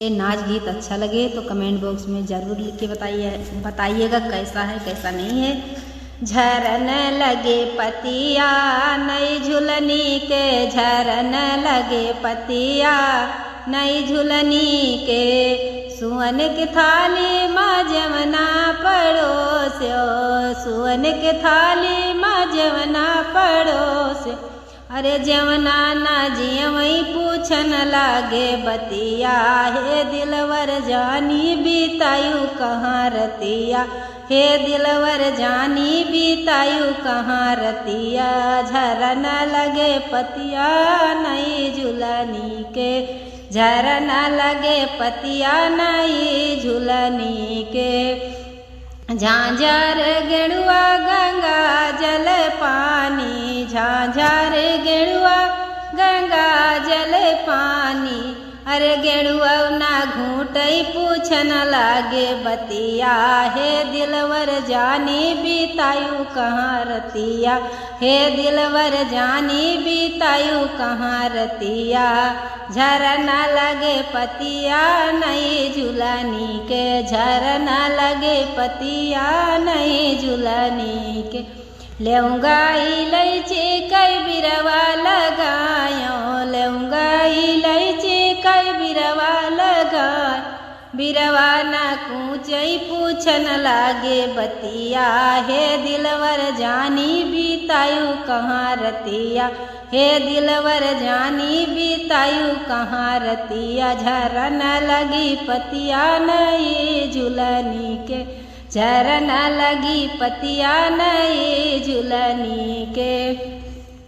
ये नाच गीत अच्छा लगे तो कमेंट बॉक्स में ज़रूर लिख के बताइएगा कैसा है कैसा नहीं है। झरन लगे पतिया नई झुलनी के, झरन लगे पतिया नई झुलनी के, सुअन के थाली माँ जवना पड़ोस्यो, सुअन के थाली माँ जवना पड़ोस्यो। अरे जवना ना जियवई पूछन लागे बतिया, हे दिलवर जानी बीतायु कहाँ रतिया, हे दिलवर जानी बीतायु कहाँ रतिया। झरन लगे पतिया नई झुलनी के, झरन लगे पतिया नई झुलनी के। झांझर गेड़ुआ गंगा जल पानी, झांझर गेड़ुआ गंगा जल पानी। अरे गेड़ुआ ना घूटई पूछन लागे बतिया, हे दिलवर जानी बीतायु कहाँ रतिया, हे दिलवर जानी बीतायु कहाँ रतिया। झरन लगे पतिया नई झुलनी के, झरन लगे पतिया नई झुलनी के। लेऊंगा इलायची कई बिरवा लगायो, लेऊंगा इलायची कई बिरवा लगाय। बिरवा ना कूचई पूछन लागे बतिया, हे दिलवर जानी बीतायु कहाँ रतिया, हे दिलवर जानी बीतायु कहाँ रतिया। झरन लगी पतिया नई झुलनी के, झरन लगी पतिया नई झुलनी के।